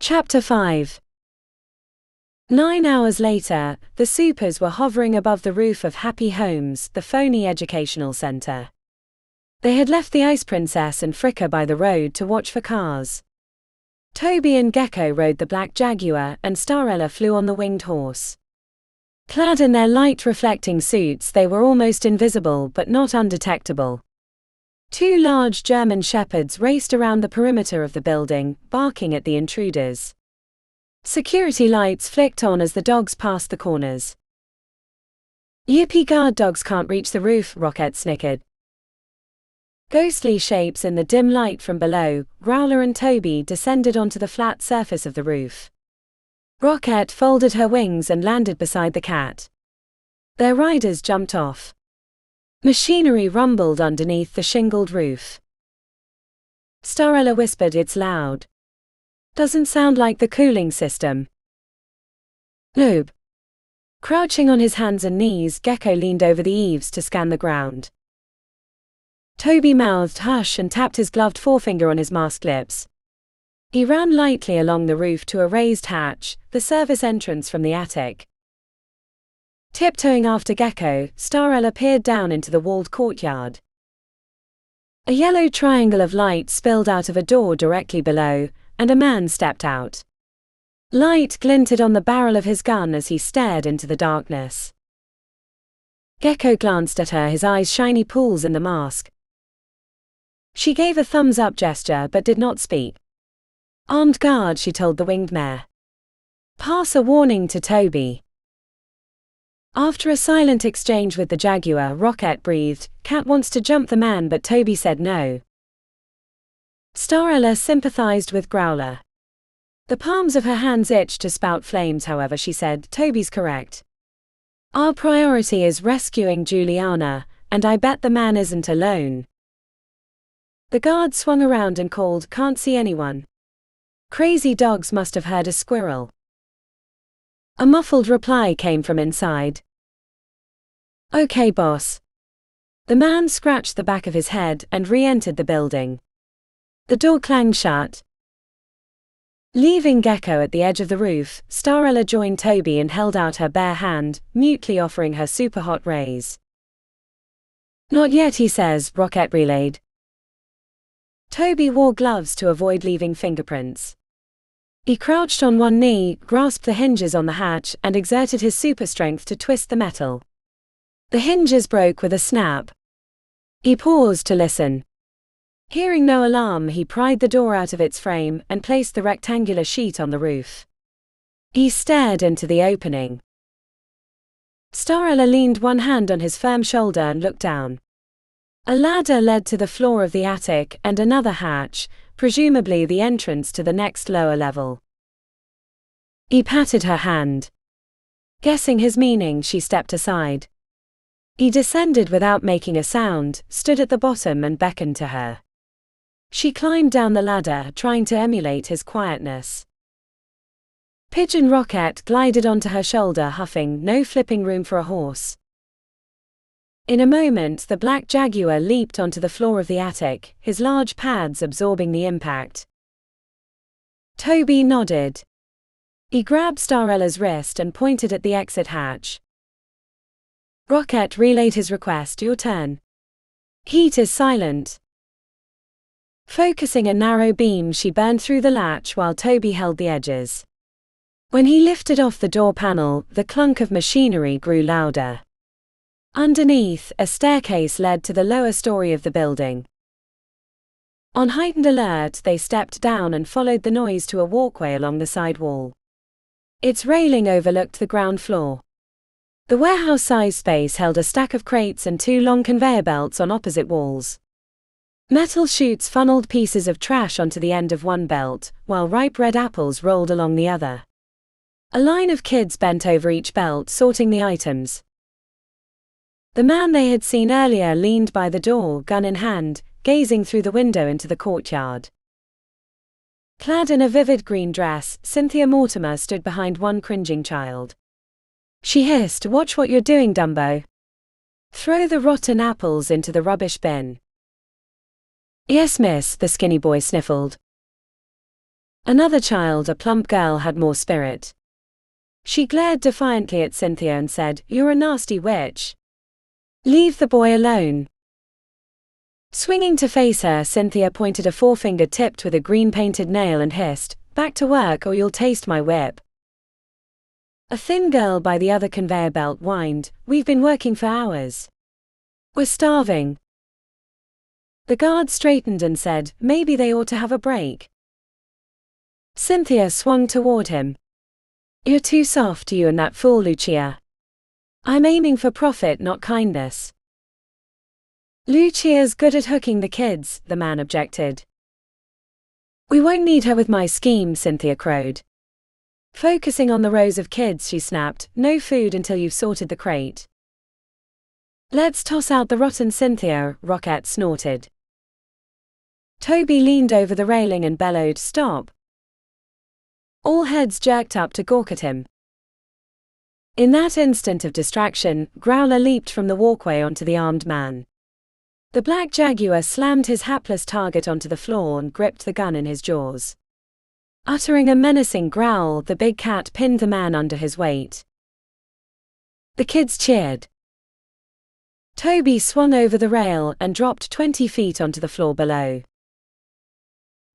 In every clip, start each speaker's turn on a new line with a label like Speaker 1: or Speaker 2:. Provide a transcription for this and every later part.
Speaker 1: Chapter 5. 9 hours later, the supers were hovering above the roof of Happy Homes, the phony educational center. They had left the Ice Princess and Fricka by the road to watch for cars. Toby and Gecko rode the black Jaguar, and Starrella flew on the winged horse. Clad in their light reflecting suits, they were almost invisible but not undetectable. 2 large German shepherds raced around the perimeter of the building, barking at the intruders. Security lights flicked on as the dogs passed the corners. "Yippee, guard dogs can't reach the roof," Rocket snickered. Ghostly shapes in the dim light from below, Growler and Toby descended onto the flat surface of the roof. Rocket folded her wings and landed beside the cat. Their riders jumped off. Machinery rumbled underneath the shingled roof. Starrella whispered, "It's loud. Doesn't sound like the cooling system." "Noob." Crouching on his hands and knees, Gecko leaned over the eaves to scan the ground. Toby mouthed "hush" and tapped his gloved forefinger on his masked lips. He ran lightly along the roof to a raised hatch, the service entrance from the attic. Tiptoeing after Gecko, Starrella peered down into the walled courtyard. A yellow triangle of light spilled out of a door directly below, and a man stepped out. Light glinted on the barrel of his gun as he stared into the darkness. Gecko glanced at her, his eyes shiny pools in the mask. She gave a thumbs-up gesture but did not speak. "Armed guard," she told the winged mare. "Pass a warning to Toby." After a silent exchange with the Jaguar, Rocket breathed, "Cat wants to jump the man," but Toby said no. Starrella sympathized with Growler. The palms of her hands itched to spout flames. However, she said, "Toby's correct. Our priority is rescuing Juliana, and I bet the man isn't alone." The guard swung around and called, "Can't see anyone. Crazy dogs must have heard a squirrel." A muffled reply came from inside. "Okay, boss." The man scratched the back of his head and re-entered the building. The door clanged shut. Leaving Gecko at the edge of the roof, Starrella joined Toby and held out her bare hand, mutely offering her super hot rays. "Not yet," he says, Rocket relayed. Toby wore gloves to avoid leaving fingerprints. He crouched on one knee, grasped the hinges on the hatch, and exerted his super strength to twist the metal. The hinges broke with a snap. He paused to listen. Hearing no alarm, he pried the door out of its frame and placed the rectangular sheet on the roof. He stared into the opening. Starrella leaned one hand on his firm shoulder and looked down. A ladder led to the floor of the attic and another hatch, presumably the entrance to the next lower level. He patted her hand. Guessing his meaning, she stepped aside. He descended without making a sound, stood at the bottom and beckoned to her. She climbed down the ladder, trying to emulate his quietness. Pigeon Rocket glided onto her shoulder, huffing, "No flipping room for a horse." In a moment, the black Jaguar leaped onto the floor of the attic, his large pads absorbing the impact. Toby nodded. He grabbed Starrella's wrist and pointed at the exit hatch. Rocket relayed his request, "Your turn. Heat is silent." Focusing a narrow beam, she burned through the latch while Toby held the edges. When he lifted off the door panel, the clunk of machinery grew louder. Underneath, a staircase led to the lower story of the building. On heightened alert, they stepped down and followed the noise to a walkway along the side wall. Its railing overlooked the ground floor. The warehouse-sized space held a stack of crates and 2 long conveyor belts on opposite walls. Metal chutes funneled pieces of trash onto the end of one belt, while ripe red apples rolled along the other. A line of kids bent over each belt, sorting the items. The man they had seen earlier leaned by the door, gun in hand, gazing through the window into the courtyard. Clad in a vivid green dress, Cynthia Mortimer stood behind one cringing child. She hissed, "Watch what you're doing, Dumbo. Throw the rotten apples into the rubbish bin." "Yes, miss," the skinny boy sniffled. Another child, a plump girl, had more spirit. She glared defiantly at Cynthia and said, "You're a nasty witch. Leave the boy alone." Swinging to face her, Cynthia pointed a forefinger tipped with a green-painted nail and hissed, "Back to work or you'll taste my whip." A thin girl by the other conveyor belt whined, "We've been working for hours. We're starving." The guard straightened and said, "Maybe they ought to have a break." Cynthia swung toward him. "You're too soft, you and that fool Lucia. I'm aiming for profit, not kindness." "Lucia's good at hooking the kids," the man objected. "We won't need her with my scheme," Cynthia crowed. Focusing on the rows of kids, she snapped, "No food until you've sorted the crate." "Let's toss out the rotten Cynthia," Roquette snorted. Toby leaned over the railing and bellowed, "Stop." All heads jerked up to gawk at him. In that instant of distraction, Growler leaped from the walkway onto the armed man. The black jaguar slammed his hapless target onto the floor and gripped the gun in his jaws. Uttering a menacing growl, the big cat pinned the man under his weight. The kids cheered. Toby swung over the rail and dropped 20 feet onto the floor below.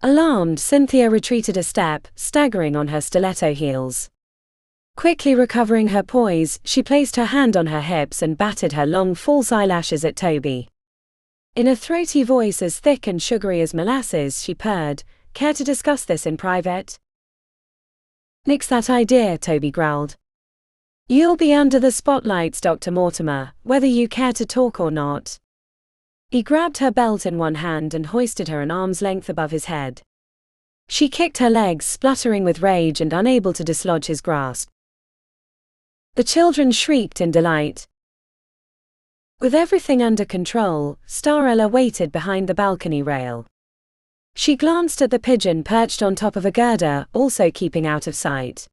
Speaker 1: Alarmed, Cynthia retreated a step, staggering on her stiletto heels. Quickly recovering her poise, she placed her hand on her hips and batted her long false eyelashes at Toby. In a throaty voice as thick and sugary as molasses, she purred, "Care to discuss this in private?" "Nix that idea," Toby growled. "You'll be under the spotlights, Dr. Mortimer, whether you care to talk or not." He grabbed her belt in one hand and hoisted her an arm's length above his head. She kicked her legs, spluttering with rage and unable to dislodge his grasp. The children shrieked in delight. With everything under control, Starrella waited behind the balcony rail. She glanced at the pigeon perched on top of a girder, also keeping out of sight.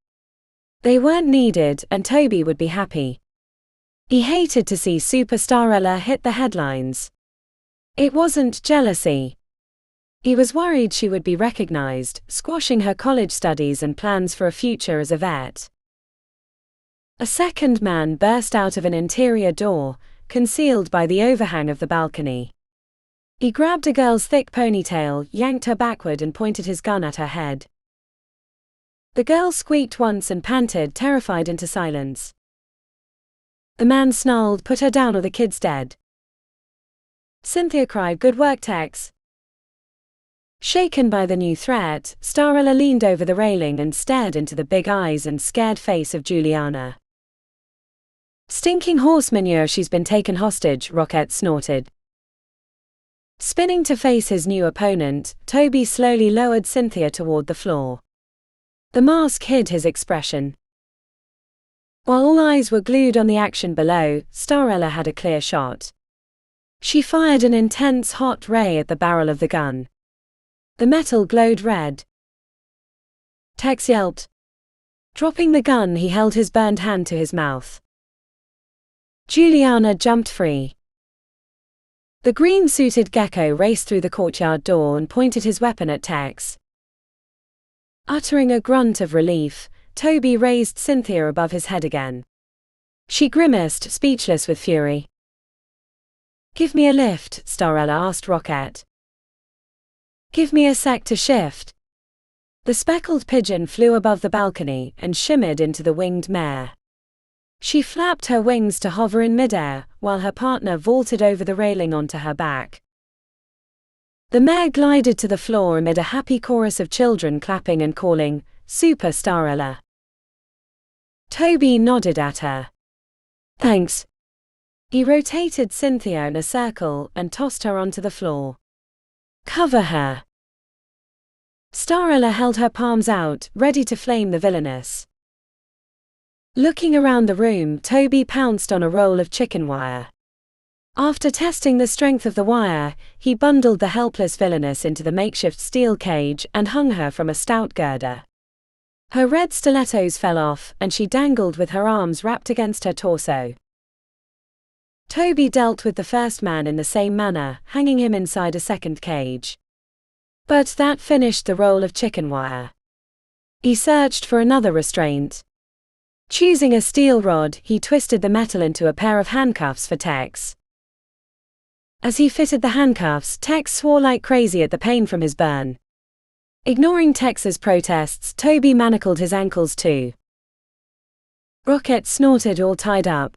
Speaker 1: They weren't needed, and Toby would be happy. He hated to see Super Starrella hit the headlines. It wasn't jealousy. He was worried she would be recognized, squashing her college studies and plans for a future as a vet. A second man burst out of an interior door, concealed by the overhang of the balcony. He grabbed a girl's thick ponytail, yanked her backward and pointed his gun at her head. The girl squeaked once and panted, terrified into silence. The man snarled, "Put her down or the kid's dead." Cynthia cried, "Good work, Tex." Shaken by the new threat, Starrella leaned over the railing and stared into the big eyes and scared face of Juliana. "Stinking horse manure, she's been taken hostage," Roquette snorted. Spinning to face his new opponent, Toby slowly lowered Cynthia toward the floor. The mask hid his expression. While all eyes were glued on the action below, Starrella had a clear shot. She fired an intense hot ray at the barrel of the gun. The metal glowed red. Tex yelped. Dropping the gun, he held his burned hand to his mouth. Juliana jumped free. The green-suited gecko raced through the courtyard door and pointed his weapon at Tex. Uttering a grunt of relief, Toby raised Cynthia above his head again. She grimaced, speechless with fury. "Give me a lift," Starrella asked Roquette. "Give me a sec to shift." The speckled pigeon flew above the balcony and shimmered into the winged mare. She flapped her wings to hover in midair, while her partner vaulted over the railing onto her back. The mare glided to the floor amid a happy chorus of children clapping and calling, "Super Starrella." Toby nodded at her. "Thanks." He rotated Cynthia in a circle and tossed her onto the floor. "Cover her." Starrella held her palms out, ready to flame the villainess. Looking around the room, Toby pounced on a roll of chicken wire. After testing the strength of the wire, he bundled the helpless villainess into the makeshift steel cage and hung her from a stout girder. Her red stilettos fell off, and she dangled with her arms wrapped against her torso. Toby dealt with the first man in the same manner, hanging him inside a second cage. But that finished the roll of chicken wire. He searched for another restraint. Choosing a steel rod, he twisted the metal into a pair of handcuffs for Tex. As he fitted the handcuffs, Tex swore like crazy at the pain from his burn. Ignoring Tex's protests, Toby manacled his ankles too. Rocket snorted, all tied up.